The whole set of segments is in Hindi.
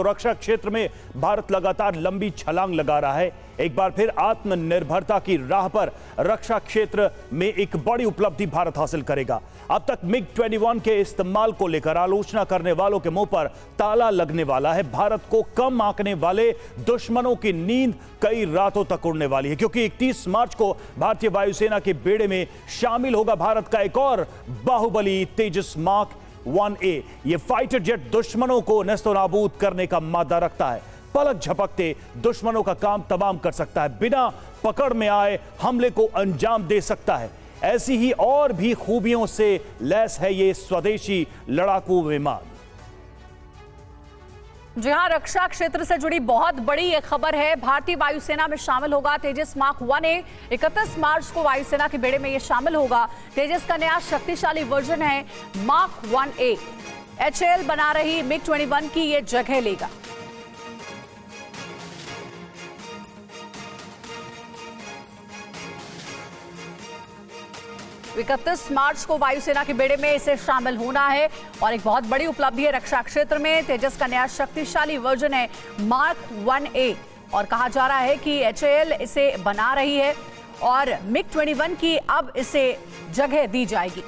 रक्षा क्षेत्र में भारत लगातार लंबी छलांग लगा रहा है। एक बार फिर आत्मनिर्भरता की राह पर रक्षा क्षेत्र में एक बड़ी उपलब्धि भारत हासिल करेगा। अब तक MiG-21 के इस्तेमाल को लेकर आलोचना करने वालों के मुंह पर ताला लगने वाला है। भारत को कम आंकने वाले दुश्मनों की नींद कई रातों तक उड़ने वाली है, क्योंकि 31 मार्च को भारतीय वायुसेना के बेड़े में शामिल होगा भारत का एक और बाहुबली तेजस मार्क 1A। ये फाइटर जेट दुश्मनों को नेस्तनाबूद करने का मादा रखता है। पलक झपकते दुश्मनों का काम तमाम कर सकता है, बिना पकड़ में आए हमले को अंजाम दे सकता है। ऐसी ही और भी खूबियों से लैस है ये स्वदेशी लड़ाकू विमान। जी हां, रक्षा क्षेत्र से जुड़ी बहुत बड़ी एक खबर है। भारतीय वायुसेना में शामिल होगा तेजस मार्क 1A। 31 मार्च को वायुसेना के बेड़े में यह शामिल होगा। तेजस का नया शक्तिशाली वर्जन है मार्क 1A। HAL बना रही MiG-21 की यह जगह लेगा। तो 31 मार्च को वायुसेना के बेड़े में इसे शामिल होना है और एक बहुत बड़ी उपलब्धि है रक्षा क्षेत्र में। तेजस का नया शक्तिशाली वर्जन है मार्क 1A और कहा जा रहा है कि HAL इसे बना रही है और MiG-21 की अब इसे जगह दी जाएगी।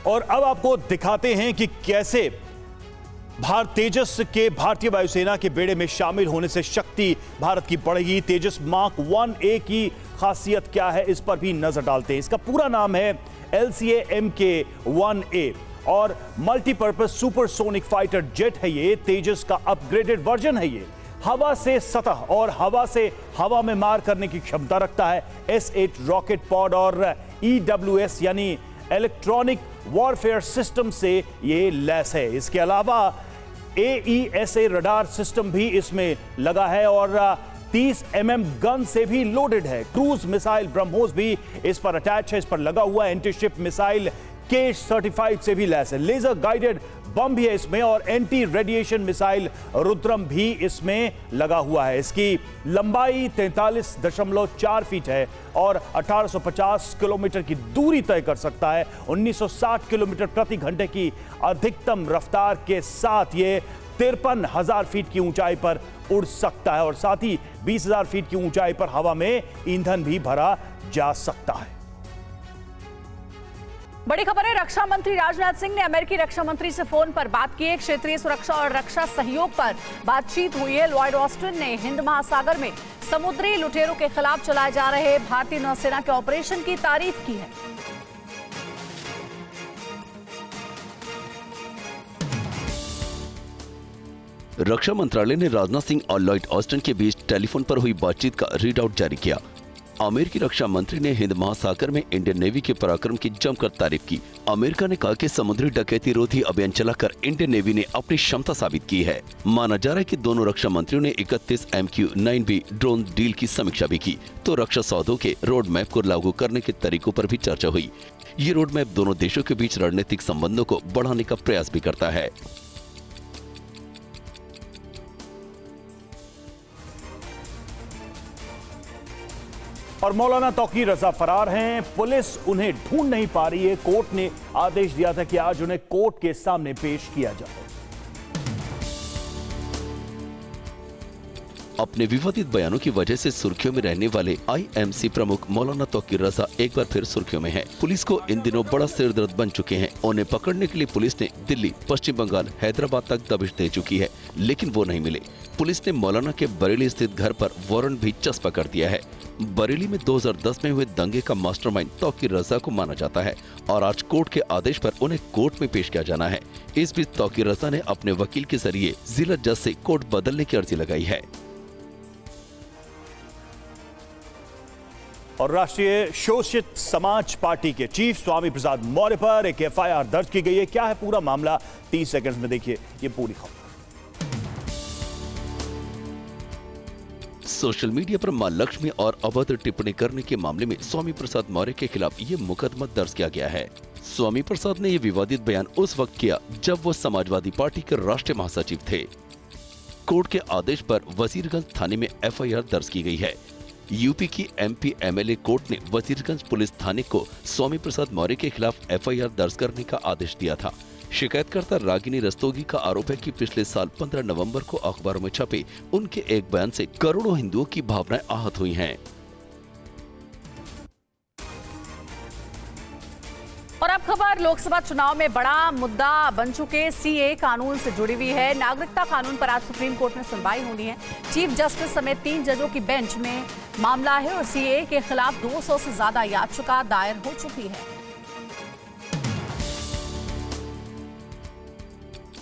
और अब आपको दिखाते हैं कि कैसे तेजस के भारतीय वायुसेना के बेड़े में शामिल होने से शक्ति भारत की बढ़ेगी। तेजस मार्क 1A की खासियत क्या है, इस पर भी नजर डालते हैं। इसका पूरा नाम है LCA-MK-1A और मल्टीपर्पज सुपरसोनिक फाइटर जेट है। ये तेजस का अपग्रेडेड वर्जन है। ये हवा से सतह और हवा से हवा में मार करने की क्षमता रखता है। S8 रॉकेट पॉड और EWS यानी इलेक्ट्रॉनिक वॉरफेयर सिस्टम से ये लैस है। इसके अलावा AESA रडार सिस्टम भी इसमें लगा है और 30 mm गन से भी लोडेड है। क्रूज मिसाइल ब्रह्मोस भी इस पर अटैच है, इस पर लगा हुआ है। एंटी-शिप मिसाइल K-35 से भी लैस है। लेजर गाइडेड बम भी है इसमें और एंटी रेडिएशन मिसाइल रुद्रम भी इसमें लगा हुआ है। इसकी लंबाई 43.4 फीट है और 1850 किलोमीटर की दूरी तय कर सकता है। 1960 किलोमीटर प्रति घंटे की अधिकतम रफ्तार के साथ ये 53,000 फीट की ऊंचाई पर उड़ सकता है और साथ ही 20,000 फीट की ऊंचाई पर हवा में ईंधन भी भरा जा सकता है। बड़ी खबर है, रक्षा मंत्री राजनाथ सिंह ने अमेरिकी रक्षा मंत्री से फोन पर बात की है। क्षेत्रीय सुरक्षा और रक्षा सहयोग पर बातचीत हुई है। लॉयड ऑस्टिन ने हिंद महासागर में समुद्री लुटेरों के खिलाफ चलाए जा रहे भारतीय नौसेना के ऑपरेशन की तारीफ की है। रक्षा मंत्रालय ने राजनाथ सिंह और लॉयड ऑस्टिन के बीच टेलीफोन पर हुई बातचीत का रीडआउट जारी किया। अमेरिकी रक्षा मंत्री ने हिंद महासागर में इंडियन नेवी के पराक्रम की जमकर तारीफ की। अमेरिका ने कहा कि समुद्री डकैती रोधी अभियान चलाकर इंडियन नेवी ने अपनी क्षमता साबित की है। माना जा रहा है कि दोनों रक्षा मंत्रियों ने 31 MQ-9B ड्रोन डील की समीक्षा भी की, तो रक्षा सौदों के रोड मैप को लागू करने के तरीकों पर भी चर्चा हुई। ये रोड मैप दोनों देशों के बीच रणनीतिक संबंधों को बढ़ाने का प्रयास भी करता है। और मौलाना तौकीर रजा फरार हैं, पुलिस उन्हें ढूंढ नहीं पा रही है। कोर्ट ने आदेश दिया था कि आज उन्हें कोर्ट के सामने पेश किया जाए। अपने विवादित बयानों की वजह से सुर्खियों में रहने वाले IMC प्रमुख मौलाना तौकीर रजा एक बार फिर सुर्खियों में हैं। पुलिस को इन दिनों बड़ा सिरदर्द बन चुके हैं। उन्हें पकड़ने के लिए पुलिस ने दिल्ली, पश्चिम बंगाल, हैदराबाद तक दबिश दे चुकी है, लेकिन वो नहीं मिले। पुलिस ने मौलाना के बरेली स्थित घर पर वारंट भी चस्पा कर दिया है। बरेली में 2010 में हुए दंगे का मास्टरमाइंड तौकीर रजा को माना जाता है और आज कोर्ट के आदेश पर उन्हें कोर्ट में पेश किया जाना है। इस बीच तौकीर रजा ने अपने वकील के जरिए जिला जज से कोर्ट बदलने की अर्जी लगाई है। और राष्ट्रीय शोषित समाज पार्टी के चीफ स्वामी प्रसाद मौर्य पर एक FIR दर्ज की गई है। क्या है पूरा मामला, 30 सेकंड्स में देखिए ये पूरी खबर। सोशल मीडिया पर मां लक्ष्मी और अभद्र टिप्पणी करने के मामले में स्वामी प्रसाद मौर्य के खिलाफ ये मुकदमा दर्ज किया गया है। स्वामी प्रसाद ने ये विवादित बयान उस वक्त किया जब वो समाजवादी पार्टी के राष्ट्रीय महासचिव थे। कोर्ट के आदेश पर वजीरगंज थाने में एफआईआर दर्ज की गई है। यूपी की एमपी एमएलए कोर्ट ने वजीरगंज पुलिस थाने को स्वामी प्रसाद मौर्य के खिलाफ एफआईआर दर्ज करने का आदेश दिया था। शिकायतकर्ता रागिनी रस्तोगी का आरोप है कि पिछले साल 15 नवंबर को अखबारों में छपे उनके एक बयान से करोड़ों हिंदुओं की भावनाएं आहत हुई हैं। और अब खबर लोकसभा चुनाव में बड़ा मुद्दा बन चुके सीए कानून से जुड़ी हुई है। नागरिकता कानून पर आज सुप्रीम कोर्ट में सुनवाई होनी है। चीफ जस्टिस समेत 3 जजों की बेंच में मामला है और सीए के खिलाफ 200 से ज्यादा याचिका दायर हो चुकी है।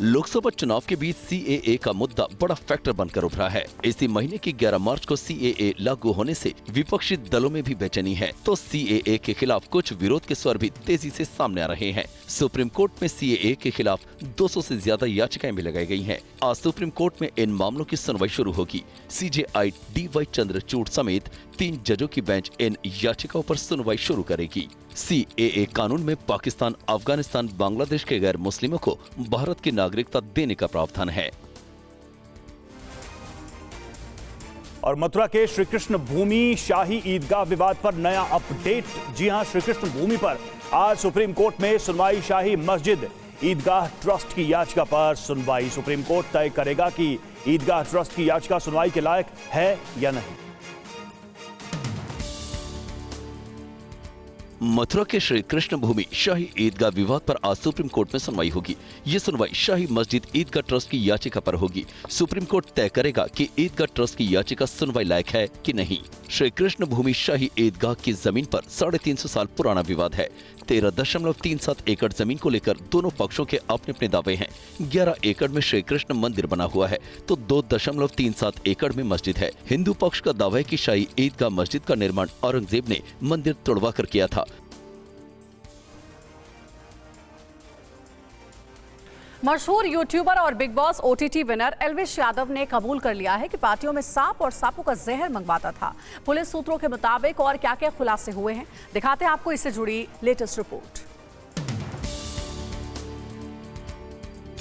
लोकसभा चुनाव के बीच सीएए का मुद्दा बड़ा फैक्टर बनकर उभरा है। इसी महीने की 11 मार्च को सीएए लागू होने से विपक्षी दलों में भी बेचैनी है, तो सीएए के खिलाफ कुछ विरोध के स्वर भी तेजी से सामने आ रहे हैं। सुप्रीम कोर्ट में सीएए के खिलाफ 200 से ज्यादा याचिकाएं भी लगाई गई हैं। आज सुप्रीम कोर्ट में इन मामलों की सुनवाई शुरू होगी। सीजेआई डीवाई चंद्रचूड़ समेत 3 जजों की बेंच इन याचिकाओं पर सुनवाई शुरू करेगी। सीएए कानून में पाकिस्तान, अफगानिस्तान, बांग्लादेश के गैर मुस्लिमों को भारत की नागरिकता देने का प्रावधान है। और मथुरा के श्री कृष्ण भूमि शाही ईदगाह विवाद पर नया अपडेट। जी हां, श्री कृष्ण भूमि पर आज सुप्रीम कोर्ट में सुनवाई। शाही मस्जिद ईदगाह ट्रस्ट की याचिका पर सुनवाई। सुप्रीम कोर्ट तय करेगा कि ईदगाह ट्रस्ट की याचिका सुनवाई के लायक है या नहीं। मथुरा के श्री कृष्ण भूमि शाही ईदगाह विवाद पर आज सुप्रीम कोर्ट में सुनवाई होगी। ये सुनवाई शाही मस्जिद ईदगाह ट्रस्ट की याचिका पर होगी। सुप्रीम कोर्ट तय करेगा कि ईदगाह ट्रस्ट की याचिका सुनवाई लायक है कि नहीं। श्री कृष्ण भूमि शाही ईदगाह की जमीन पर 350 साल पुराना विवाद है। 13.37 एकड़ जमीन को लेकर दोनों पक्षों के अपने अपने दावे हैं। 11 एकड़ में श्री कृष्ण मंदिर बना हुआ है तो 2.37 एकड़ में मस्जिद है। हिंदू पक्ष का दावा है कि शाही ईदगाह मस्जिद का निर्माण औरंगजेब ने मंदिर तोड़वा कर किया था। मशहूर यूट्यूबर और big boss OTT winner Elvish Yadav ने कबूल कर लिया है कि पार्टियों में सांप और सांपों का जहर मंगवाता था। पुलिस सूत्रों के मुताबिक और क्या-क्या खुलासे हुए हैं, दिखाते हैं आपको इससे जुड़ी लेटेस्ट रिपोर्ट।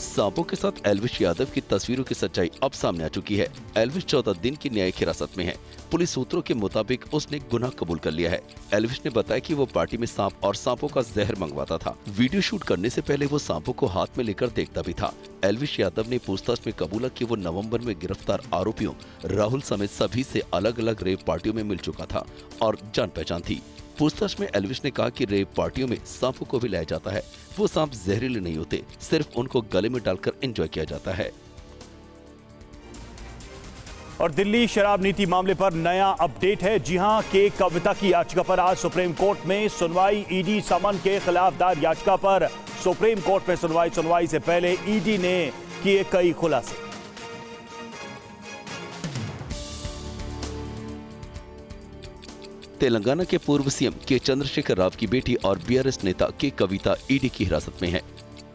सांपों के साथ एल्विश यादव की तस्वीरों की सच्चाई अब सामने आ चुकी है। एल्विश 14 दिन की न्यायिक हिरासत में है। पुलिस सूत्रों के मुताबिक उसने गुनाह कबूल कर लिया है। एल्विश ने बताया कि वो पार्टी में सांप और सांपों का जहर मंगवाता था। वीडियो शूट करने से पहले वो सांपों को हाथ में लेकर देखता भी था। एल्विश यादव ने पूछताछ में कबूला कि वो नवंबर में गिरफ्तार आरोपियों राहुल समेत सभी से अलग अलग रेप पार्टियों में मिल चुका था और जान पहचान थी। पूछताछ में एल्विश ने कहा कि रेप पार्टियों में सांपों को भी लाया जाता है। वो सांप जहरीले नहीं होते, सिर्फ उनको गले में डालकर एंजॉय किया जाता है। और दिल्ली शराब नीति मामले पर नया अपडेट है। जी हां, के कविता की याचिका पर आज सुप्रीम कोर्ट में सुनवाई। ईडी समन के खिलाफ दायर याचिका पर सुप्रीम कोर्ट में सुनवाई। सुनवाई से पहले ईडी ने किए कई खुलासे। तेलंगाना के पूर्व सीएम के चंद्रशेखर राव की बेटी और बीआरएस नेता के कविता ईडी की हिरासत में है।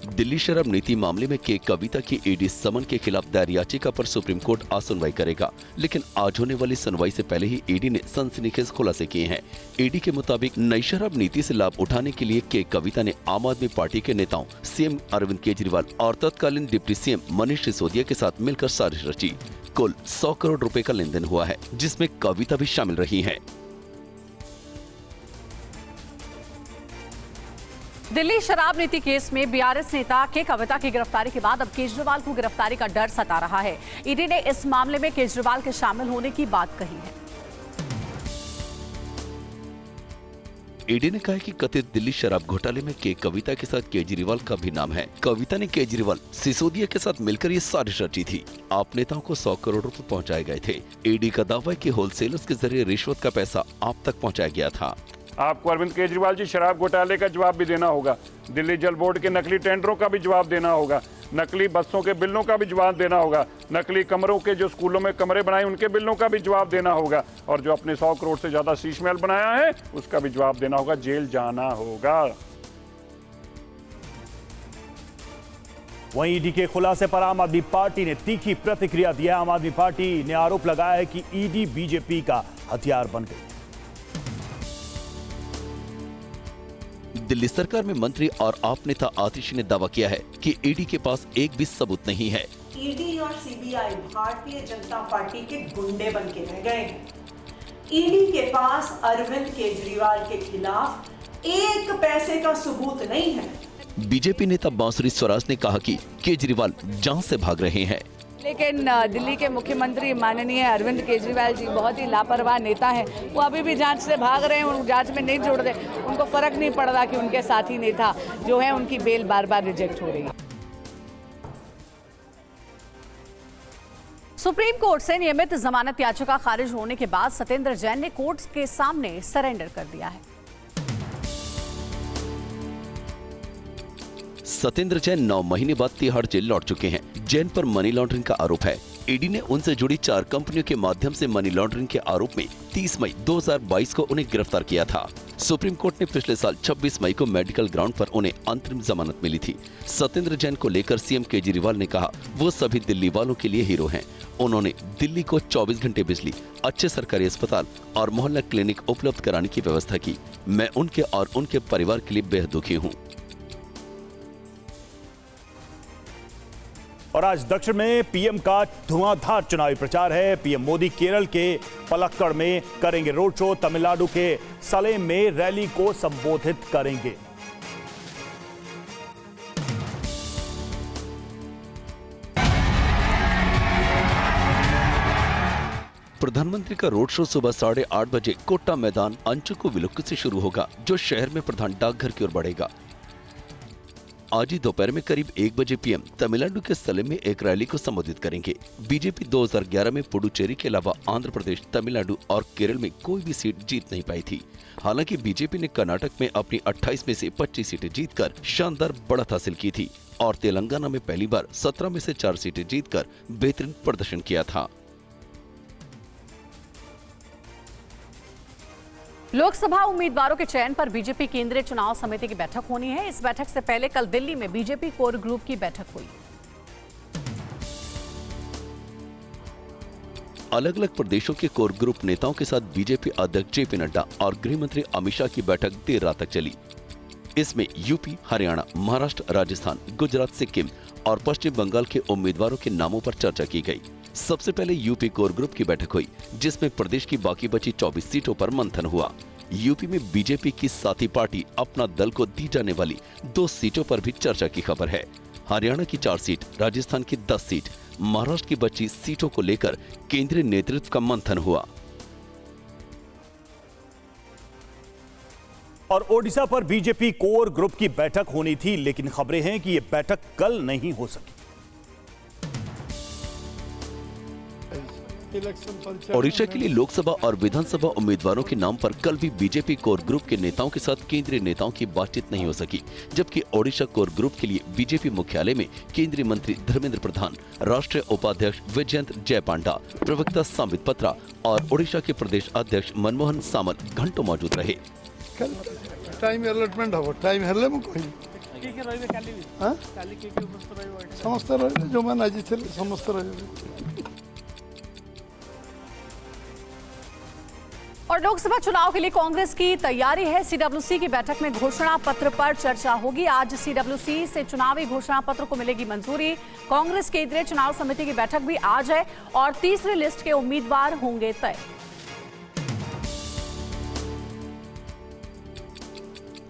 दिल्ली शराब नीति मामले में के कविता की ईडी समन के खिलाफ दायर याचिका पर सुप्रीम कोर्ट आज सुनवाई करेगा, लेकिन आज होने वाली सुनवाई से पहले ही ईडी ने सनसनीखेज खुलासे किए हैं। ईडी के मुताबिक नई शराब नीति से लाभ उठाने के लिए के कविता ने आम आदमी पार्टी के नेताओं सीएम अरविंद केजरीवाल और तत्कालीन डिप्टी सीएम मनीष सिसोदिया के साथ मिलकर साजिश रची। कुल 100 करोड़ रुपए का लेन देन हुआ है, जिसमें कविता भी शामिल रही है। दिल्ली शराब नीति केस में बीआरएस नेता के कविता की गिरफ्तारी के बाद अब केजरीवाल को गिरफ्तारी का डर सता रहा है। ईडी ने इस मामले में केजरीवाल के शामिल होने की बात कही है। ईडी ने कहा है कि कथित दिल्ली शराब घोटाले में के कविता के साथ केजरीवाल का भी नाम है। कविता ने केजरीवाल सिसोदिया के साथ मिलकर ये साजिश रची थी। आप नेताओं को 100 करोड़ रुपए पहुंचाए गए थे। ईडी का दावा है कि होलसेलर्स के जरिए रिश्वत का पैसा आप तक पहुंचाया गया था। आपको अरविंद केजरीवाल जी शराब घोटाले का जवाब भी देना होगा, दिल्ली जल बोर्ड के नकली टेंडरों का भी जवाब देना होगा, नकली बसों के बिलों का भी जवाब देना होगा, नकली कमरों के जो स्कूलों में कमरे बनाए उनके बिलों का भी जवाब देना होगा, और जो अपने 100 करोड़ से ज्यादा शीश महल बनाया है उसका भी जवाब देना होगा। जेल जाना होगा। वहीं ईडी के खुलासे पर आम आदमी पार्टी ने तीखी प्रतिक्रिया दी है। आम आदमी पार्टी ने आरोप लगाया है कि ईडी बीजेपी का हथियार बन गई। दिल्ली सरकार में मंत्री और आप नेता आतिशी ने दावा किया है कि ईडी के पास एक भी सबूत नहीं है। ईडी और सीबीआई भारतीय जनता पार्टी के गुंडे बन के रह गए हैं। ईडी के पास अरविंद केजरीवाल के खिलाफ एक पैसे का सबूत नहीं है। बीजेपी नेता बांसुरी स्वराज ने कहा कि केजरीवाल जांच से भाग रहे हैं। लेकिन दिल्ली के मुख्यमंत्री माननीय अरविंद केजरीवाल जी बहुत ही लापरवाह नेता हैं। वो अभी भी जांच से भाग रहे हैं, उन जांच में नहीं जुड़ रहे। उनको फर्क नहीं पड़ रहा कि उनके साथी नेता जो है उनकी बेल बार बार रिजेक्ट हो रही है। सुप्रीम कोर्ट से नियमित जमानत याचिका खारिज होने के बाद सत्येंद्र जैन ने कोर्ट के सामने सरेंडर कर दिया है। सत्येंद्र जैन 9 महीने बाद तिहाड़ जेल लौट चुके हैं। जैन पर मनी लॉन्ड्रिंग का आरोप है। ईडी ने उनसे जुड़ी 4 कंपनियों के माध्यम से मनी लॉन्ड्रिंग के आरोप में 30 मई 2022 को उन्हें गिरफ्तार किया था। सुप्रीम कोर्ट ने पिछले साल 26 मई को मेडिकल ग्राउंड पर उन्हें अंतरिम जमानत मिली थी। सत्येंद्र जैन को लेकर सीएम केजरीवाल ने कहा वो सभी दिल्ली वालों के लिए हीरो हैं। उन्होंने दिल्ली को 24 घंटे बिजली, अच्छे सरकारी अस्पताल और मोहल्ला क्लिनिक उपलब्ध कराने की व्यवस्था की। मैं उनके और उनके परिवार के लिए बेहद दुखी हूँ। और आज दक्षिण में पीएम का धुआंधार चुनावी प्रचार है। पीएम मोदी केरल के पलक्कड़ में करेंगे रोड शो, तमिलनाडु के सलेम में रैली को संबोधित करेंगे। प्रधानमंत्री का रोड शो सुबह 8:30 बजे कोट्टा मैदान अंचुको विलुक्कु से शुरू होगा, जो शहर में प्रधान डाकघर की ओर बढ़ेगा। आज ही दोपहर में करीब 1 बजे पीएम तमिलनाडु के सलेम में एक रैली को संबोधित करेंगे। बीजेपी 2011 में पुडुचेरी के अलावा आंध्र प्रदेश, तमिलनाडु और केरल में कोई भी सीट जीत नहीं पाई थी। हालांकि बीजेपी ने कर्नाटक में अपनी 28 में से 25 सीटें जीतकर शानदार बढ़त हासिल की थी और तेलंगाना में पहली बार 17 में से 4 सीटें जीतकर बेहतरीन प्रदर्शन किया था। लोकसभा उम्मीदवारों के चयन पर बीजेपी केंद्रीय चुनाव समिति की बैठक होनी है। इस बैठक से पहले कल दिल्ली में बीजेपी कोर ग्रुप की बैठक हुई। अलग अलग प्रदेशों के कोर ग्रुप नेताओं के साथ बीजेपी अध्यक्ष जेपी नड्डा और गृह मंत्री अमित शाह की बैठक देर रात तक चली। इसमें यूपी, हरियाणा, महाराष्ट्र, राजस्थान, गुजरात, सिक्किम और पश्चिम बंगाल के उम्मीदवारों के नामों पर चर्चा की गई। सबसे पहले यूपी कोर ग्रुप की बैठक हुई, जिसमें प्रदेश की बाकी बची 24 सीटों पर मंथन हुआ। यूपी में बीजेपी की साथी पार्टी अपना दल को दी जाने वाली 2 सीटों पर भी चर्चा की खबर है। हरियाणा की 4 सीट, राजस्थान की 10 सीट, महाराष्ट्र की बची सीटों को लेकर केंद्रीय नेतृत्व का मंथन हुआ। और ओडिशा पर बीजेपी कोर ग्रुप की बैठक होनी थी, लेकिन खबरें हैं कि यह बैठक कल नहीं हो सकी। ओडिशा के लिए लोकसभा और विधानसभा उम्मीदवारों के नाम पर कल भी बीजेपी कोर ग्रुप के नेताओं के साथ केंद्रीय नेताओं की बातचीत नहीं हो सकी, जबकि ओडिशा कोर ग्रुप के लिए बीजेपी मुख्यालय में केंद्रीय मंत्री धर्मेंद्र प्रधान, राष्ट्रीय उपाध्यक्ष विजयंत जय पांडा, प्रवक्ता संबित पत्रा और ओडिशा के प्रदेश अध्यक्ष मनमोहन सामंत घंटों मौजूद रहे। टाइम अलॉटमेंट हो, टाइम हेले मु कोई समस्त रहे जो मन आज थे समस्त रहे। और लोकसभा चुनाव के लिए कांग्रेस की तैयारी है। सीडब्ल्यूसी की बैठक में घोषणा पत्र पर चर्चा होगी। आज सीडब्ल्यूसी से चुनावी घोषणा पत्र को मिलेगी मंजूरी। कांग्रेस केंद्रीय चुनाव समिति की बैठक भी आज है और तीसरी लिस्ट के उम्मीदवार होंगे तय।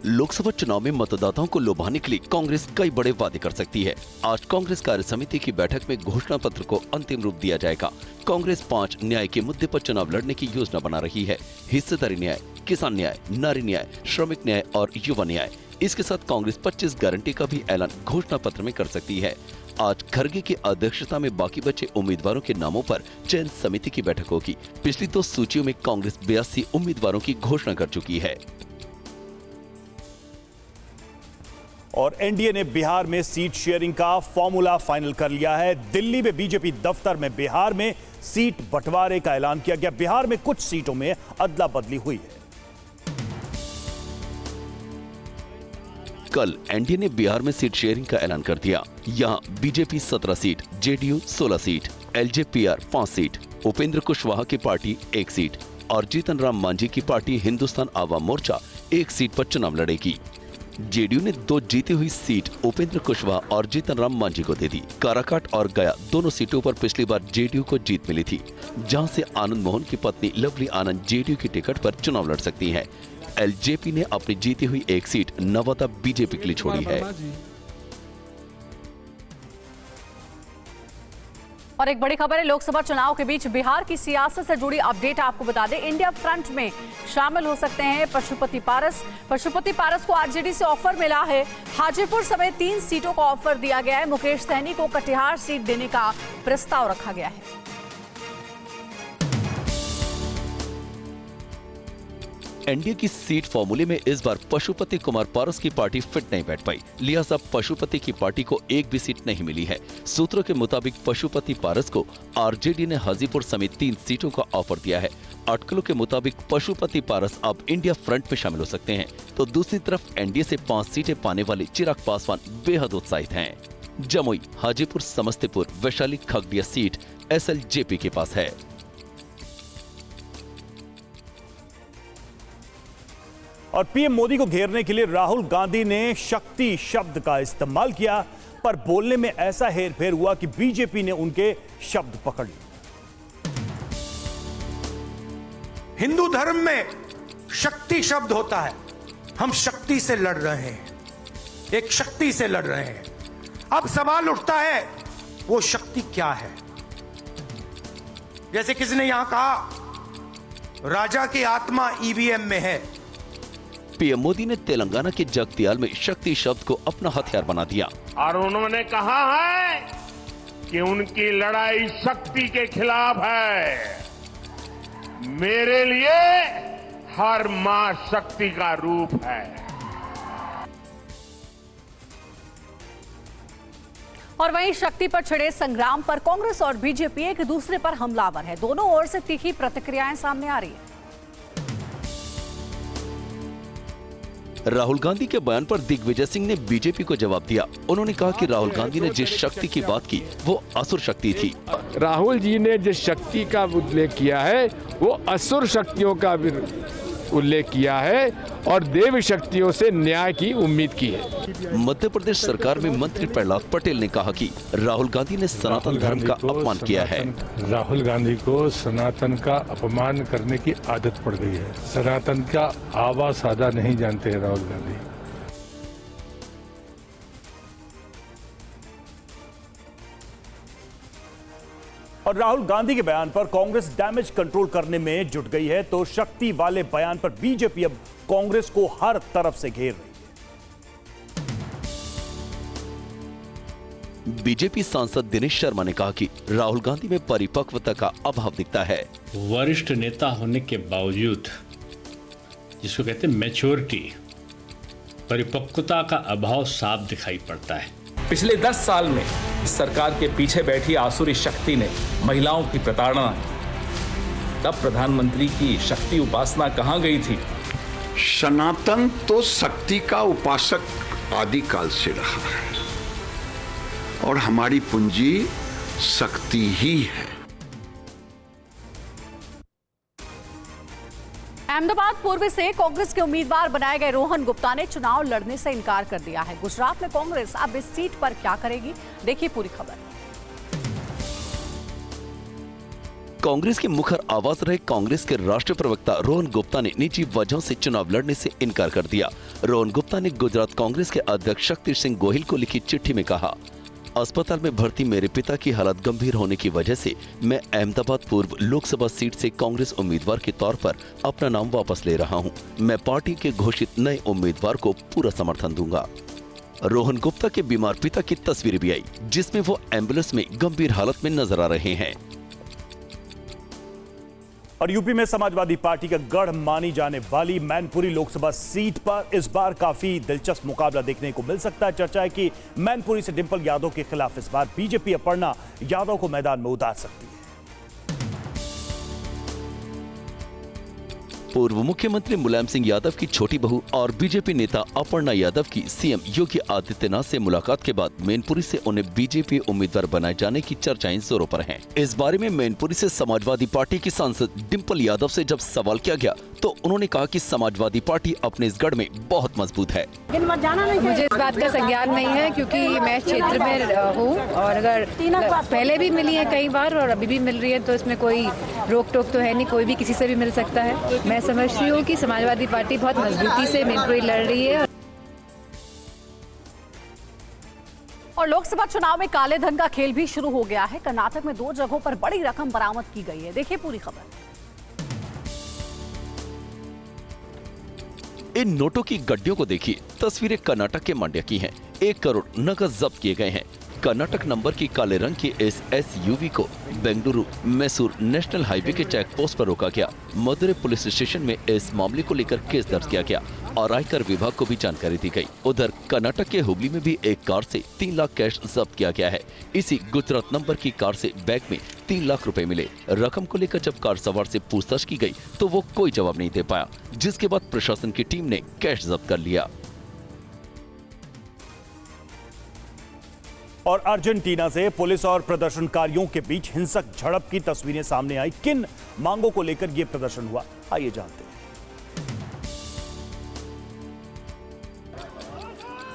लोकसभा चुनाव में मतदाताओं को लुभाने के लिए कांग्रेस कई बड़े वादे कर सकती है। आज कांग्रेस कार्य समिति की बैठक में घोषणा पत्र को अंतिम रूप दिया जाएगा। कांग्रेस 5 न्याय के मुद्दे पर चुनाव लड़ने की योजना बना रही है। हिस्सेदारी न्याय, किसान न्याय, नारी न्याय, श्रमिक न्याय और युवा न्याय। इसके साथ कांग्रेस 25 गारंटी का भी ऐलान घोषणा पत्र में कर सकती है। आज खरगे की अध्यक्षता में बाकी बचे उम्मीदवारों के नामों पर चयन समिति की बैठक होगी। पिछली 2 सूचियों में कांग्रेस 82 उम्मीदवारों की घोषणा कर चुकी है। और एनडीए ने बिहार में सीट शेयरिंग का फॉर्मूला फाइनल कर लिया है। दिल्ली में बीजेपी दफ्तर में बिहार में सीट बंटवारे का ऐलान किया गया। बिहार में कुछ सीटों में अदला बदली हुई है। कल एनडीए ने बिहार में सीट शेयरिंग का ऐलान कर दिया। यहाँ BJP 17 seat, JDU 16 seat, LJPR 5 seat, Upendra Kushwaha की पार्टी 1 सीट और जीतन राम मांझी की पार्टी हिंदुस्तान आवाम मोर्चा 1 सीट पर चुनाव लड़ेगी। जेडीयू ने 2 जीती हुई सीट उपेंद्र कुशवाहा और जीतन राम मांझी को दे दी। काराकाट और गया दोनों सीटों पर पिछली बार जेडीयू को जीत मिली थी, जहां से आनंद मोहन की पत्नी लवली आनंद जेडीयू की टिकट पर चुनाव लड़ सकती हैं। एलजेपी ने अपनी जीती हुई एक सीट नवादा बीजेपी के लिए छोड़ी है। और एक बड़ी खबर है, लोकसभा चुनाव के बीच बिहार की सियासत से जुड़ी अपडेट आपको बता दें। इंडिया फ्रंट में शामिल हो सकते हैं पशुपति पारस। पशुपति पारस को आरजेडी से ऑफर मिला है। हाजीपुर समेत 3 सीटों का ऑफर दिया गया है। मुकेश सहनी को कटिहार सीट देने का प्रस्ताव रखा गया है। एनडीए की सीट फॉर्मूले में इस बार पशुपति कुमार पारस की पार्टी फिट नहीं बैठ पाई, लिहाजा पशुपति की पार्टी को एक भी सीट नहीं मिली है। सूत्रों के मुताबिक पशुपति पारस को आरजेडी ने हाजीपुर समेत 3 सीटों का ऑफर दिया है। अटकलों के मुताबिक पशुपति पारस अब इंडिया फ्रंट में शामिल हो सकते हैं, तो दूसरी तरफ एनडीए से 5 सीटें पाने वाले चिराग पासवान बेहद उत्साहित हैं। जमुई, हाजीपुर, समस्तीपुर, वैशाली, खगड़िया सीट एसएलजेपी के पास है। और पीएम मोदी को घेरने के लिए राहुल गांधी ने शक्ति शब्द का इस्तेमाल किया, पर बोलने में ऐसा हेरफेर हुआ कि बीजेपी ने उनके शब्द पकड़ लिए। हिंदू धर्म में शक्ति शब्द होता है। हम शक्ति से लड़ रहे हैं, एक शक्ति से लड़ रहे हैं। अब सवाल उठता है वो शक्ति क्या है? जैसे किसी ने यहां कहा राजा की आत्मा ईवीएम में है। पीएम मोदी ने तेलंगाना के जगतियाल में शक्ति शब्द को अपना हथियार बना दिया और उन्होंने कहा है कि उनकी लड़ाई शक्ति के खिलाफ है। मेरे लिए हर मां शक्ति का रूप है। और वहीं शक्ति पर छिड़े संग्राम पर कांग्रेस और बीजेपी एक दूसरे पर हमलावर है। दोनों ओर से तीखी प्रतिक्रियाएं सामने आ रही है। राहुल गांधी के बयान पर दिग्विजय सिंह ने बीजेपी को जवाब दिया। उन्होंने कहा कि राहुल गांधी ने जिस शक्ति की बात की वो असुर शक्ति थी। राहुल जी ने जिस शक्ति का उल्लेख किया है वो असुर शक्तियों का उल्लेख किया है और देवी शक्तियों से न्याय की उम्मीद की है। मध्य प्रदेश सरकार में मंत्री प्रहलाद पटेल ने कहा कि राहुल गांधी ने सनातन धर्म का अपमान किया है। राहुल गांधी को सनातन का अपमान करने की आदत पड़ गई है। सनातन का आवा सादा नहीं जानते हैं राहुल गांधी। और राहुल गांधी के बयान पर कांग्रेस डैमेज कंट्रोल करने में जुट गई है, तो शक्ति वाले बयान पर बीजेपी अब कांग्रेस को हर तरफ से घेर रही है। बीजेपी सांसद दिनेश शर्मा ने कहा कि राहुल गांधी में परिपक्वता का अभाव दिखता है। वरिष्ठ नेता होने के बावजूद जिसको कहते हैं मैच्योरिटी, परिपक्वता का अभाव साफ दिखाई पड़ता है। पिछले 10 साल में सरकार के पीछे बैठी आसुरी शक्ति ने महिलाओं की प्रताड़ना की। तब प्रधानमंत्री की शक्ति उपासना कहां गई थी? सनातन तो शक्ति का उपासक आदिकाल से रहा है और हमारी पूंजी शक्ति ही है। अहमदाबाद पूर्व से कांग्रेस के उम्मीदवार बनाए गए रोहन गुप्ता ने चुनाव लड़ने से इनकार कर दिया है। गुजरात में कांग्रेस अब इस सीट पर क्या करेगी, देखिए पूरी खबर। कांग्रेस के मुखर आवाज रहे कांग्रेस के राष्ट्रीय प्रवक्ता रोहन गुप्ता ने निजी वजहों से चुनाव लड़ने से इनकार कर दिया। रोहन गुप्ता ने गुजरात कांग्रेस के अध्यक्ष शक्ति सिंह गोहिल को लिखी चिट्ठी में कहा, अस्पताल में भर्ती मेरे पिता की हालत गंभीर होने की वजह से मैं अहमदाबाद पूर्व लोकसभा सीट से कांग्रेस उम्मीदवार के तौर पर अपना नाम वापस ले रहा हूं। मैं पार्टी के घोषित नए उम्मीदवार को पूरा समर्थन दूंगा। रोहन गुप्ता के बीमार पिता की तस्वीर भी आई, जिसमें वो एम्बुलेंस में गंभीर हालत में नजर आ रहे हैं। और यूपी में समाजवादी पार्टी का गढ़ मानी जाने वाली मैनपुरी लोकसभा सीट पर इस बार काफी दिलचस्प मुकाबला देखने को मिल सकता है। चर्चा है कि मैनपुरी से डिंपल यादव के खिलाफ इस बार बीजेपी अपर्णा यादव को मैदान में उतार सकती है। पूर्व मुख्यमंत्री मुलायम सिंह यादव की छोटी बहू और बीजेपी नेता अपर्णा यादव की सीएम योगी आदित्यनाथ से मुलाकात के बाद मैनपुरी से उन्हें बीजेपी उम्मीदवार बनाए जाने की चर्चाएं जोरों पर हैं। इस बारे में मैनपुरी से समाजवादी पार्टी की सांसद डिंपल यादव से जब सवाल किया गया तो उन्होंने कहा कि समाजवादी पार्टी अपने इस गढ़ में बहुत मजबूत है। मुझे इस बात का संज्ञान नहीं है क्योंकि मैं क्षेत्र में हूँ और अगर पहले भी मिली है कई बार और अभी भी मिल रही है तो इसमें कोई रोक टोक तो है नहीं, कोई भी किसी से भी मिल सकता है। मैं समझती हूँ कि समाजवादी पार्टी बहुत मजबूती से मैनपुरी लड़ रही है। और लोकसभा चुनाव में काले धन का खेल भी शुरू हो गया है। कर्नाटक में 2 जगहों पर बड़ी रकम बरामद की गई है। देखिए पूरी खबर। इन नोटों की गड्डियों को देखिए। तस्वीरें कर्नाटक के मांड्या की हैं। 1 करोड़ नकद जब्त किए गए हैं। कर्नाटक नंबर की काले रंग की इस एसयूवी को बेंगलुरु मैसूर नेशनल हाईवे के चेक पोस्ट पर रोका गया। मदुरै पुलिस स्टेशन में इस मामले को लेकर केस दर्ज किया गया और आयकर विभाग को भी जानकारी दी गई। उधर कर्नाटक के हुबली में भी एक कार से 3 लाख कैश जब्त किया गया है। इसी गुजरात नंबर की कार से बैग में 3 लाख रुपए मिले। रकम को लेकर जब कार सवार से पूछताछ की गई तो वो कोई जवाब नहीं दे पाया, जिसके बाद प्रशासन की टीम ने कैश जब्त कर लिया। और अर्जेंटीना से पुलिस और प्रदर्शनकारियों के बीच हिंसक झड़प की तस्वीरें सामने आई। किन मांगों को लेकर यह प्रदर्शन हुआ, आइए जानते हैं।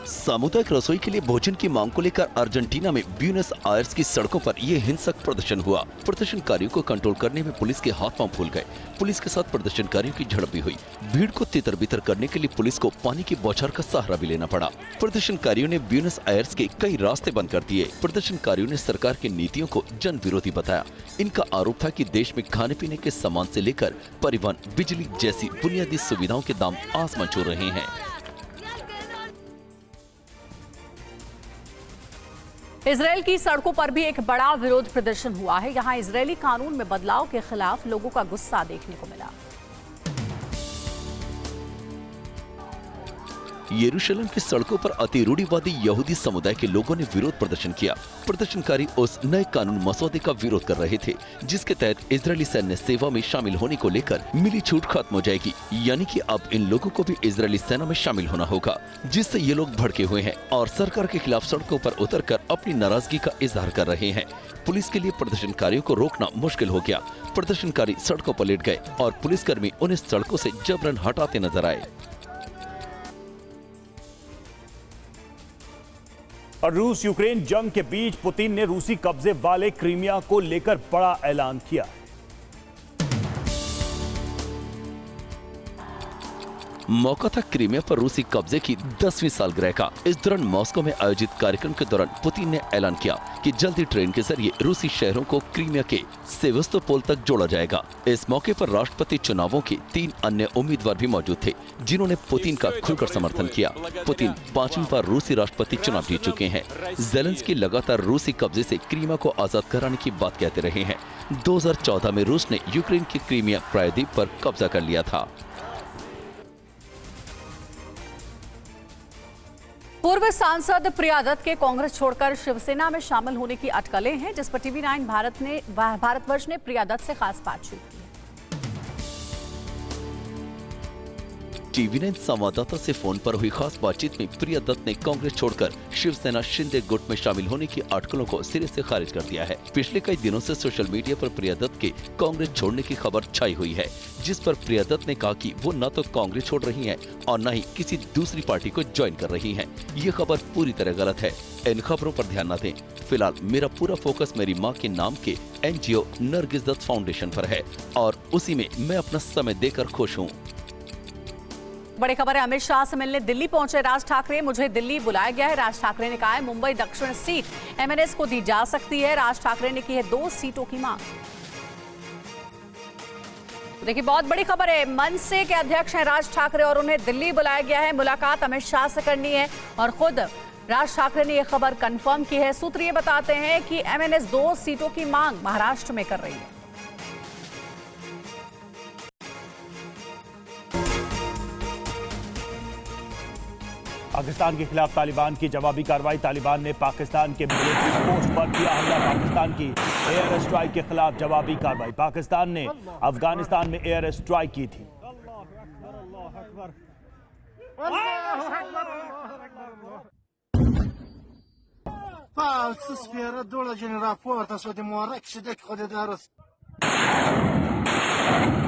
सामुदायिक रसोई के लिए भोजन की मांग को लेकर अर्जेंटीना में ब्यूनस आयर्स की सड़कों पर यह हिंसक प्रदर्शन हुआ। प्रदर्शनकारियों को कंट्रोल करने में पुलिस के हाथ पांव फूल गए। पुलिस के साथ प्रदर्शनकारियों की झड़प भी हुई। भीड़ को तितर-बितर करने के लिए पुलिस को पानी की बौछार का सहारा भी लेना पड़ा। प्रदर्शनकारियों ने ब्यूनस आयर्स के कई रास्ते बंद कर दिए। प्रदर्शनकारियों ने सरकार की नीतियों को जन विरोधी बताया। इनका आरोप था कि देश में खाने पीने के सामान से लेकर परिवहन, बिजली जैसी बुनियादी सुविधाओं के दाम आसमान छू रहे हैं। इजरायल की सड़कों पर भी एक बड़ा विरोध प्रदर्शन हुआ है। यहां इजरायली कानून में बदलाव के खिलाफ लोगों का गुस्सा देखने को मिला। यरूशलेम की सड़कों पर अति रूढ़िवादी यहूदी समुदाय के लोगों ने विरोध प्रदर्शन किया। प्रदर्शनकारी उस नए कानून मसौदे का विरोध कर रहे थे जिसके तहत इजरायली सैन्य सेवा में शामिल होने को लेकर मिली छूट खत्म हो जाएगी। यानी कि अब इन लोगों को भी इजरायली सेना में शामिल होना होगा, जिससे ये लोग भड़के हुए हैं और सरकार के खिलाफ सड़कों पर उतरकर अपनी नाराजगी का इजहार कर रहे हैं। पुलिस के लिए प्रदर्शनकारियों को रोकना मुश्किल हो गया। प्रदर्शनकारी सड़कों पर लेट गए और पुलिसकर्मी उन्हें सड़कों से जबरन हटाते नजर आए। और रूस यूक्रेन जंग के बीच पुतिन ने रूसी कब्जे वाले क्रीमिया को लेकर बड़ा ऐलान किया। मौका था क्रीमिया पर रूसी कब्जे की 10वीं सालगिरह का। इस दौरान मॉस्को में आयोजित कार्यक्रम के दौरान पुतिन ने ऐलान किया कि जल्दी ट्रेन के जरिए रूसी शहरों को क्रीमिया के सेवस्तोपोल तक जोड़ा जाएगा। इस मौके पर राष्ट्रपति चुनावों के 3 अन्य उम्मीदवार भी मौजूद थे जिन्होंने पुतिन का खुलकर समर्थन किया। पुतिन 5वीं बार रूसी राष्ट्रपति चुनाव जीत चुके हैं। जेलेंस्की लगातार रूसी कब्जे से क्रीमिया को आजाद कराने की बात कहते रहे हैं। 2014 में रूस ने यूक्रेन के क्रीमिया प्रायद्वीप पर कब्जा कर लिया था। पूर्व सांसद प्रिया दत्त के कांग्रेस छोड़कर शिवसेना में शामिल होने की अटकलें हैं, जिस पर टीवी9 भारतवर्ष ने प्रिया दत्त से खास बातचीत की। टीवी9 संवाददाता से फोन पर हुई खास बातचीत में प्रिया दत्त ने कांग्रेस छोड़कर शिवसेना शिंदे गुट में शामिल होने की अटकलों को सिरे से खारिज कर दिया है। पिछले कई दिनों से सोशल मीडिया पर प्रिया दत्त के कांग्रेस छोड़ने की खबर छाई हुई है, जिस पर प्रिया दत्त ने कहा कि वो न तो कांग्रेस छोड़ रही हैं और न ही किसी दूसरी पार्टी को ज्वाइन कर रही हैं। ये खबर पूरी तरह गलत है। इन खबरों पर ध्यान न दें। फिलहाल मेरा पूरा फोकस मेरी मां के नाम के NGO नरगिस दत्त फाउंडेशन पर है और उसी में मैं अपना समय देकर खुश हूँ। बड़ी खबर है, अमित शाह से मिलने दिल्ली पहुंचे राज ठाकरे। मुझे दिल्ली बुलाया गया है। राज ठाकरे ने कहा है मुंबई दक्षिण सीट MNS को दी जा सकती है। राज ठाकरे ने की है 2 सीटों की मांग। देखिए बहुत बड़ी खबर है, मनसे के अध्यक्ष हैं राज ठाकरे और उन्हें दिल्ली बुलाया गया है। मुलाकात अमित शाह से करनी है और खुद राज ठाकरे ने यह खबर कंफर्म की है। सूत्र ये बताते हैं कि MNS 2 सीटों की मांग महाराष्ट्र में कर रही है। पाकिस्तान के खिलाफ तालिबान की जवाबी कार्रवाई। तालिबान ने पाकिस्तान के मिलिट्री पोस्ट पर किया हमला। पाकिस्तान की एयर स्ट्राइक के खिलाफ जवाबी कार्रवाई। पाकिस्तान ने अफगानिस्तान में एयर स्ट्राइक की थी। Falsă sferă, dola gen raport, să de moară, și de code de arăs.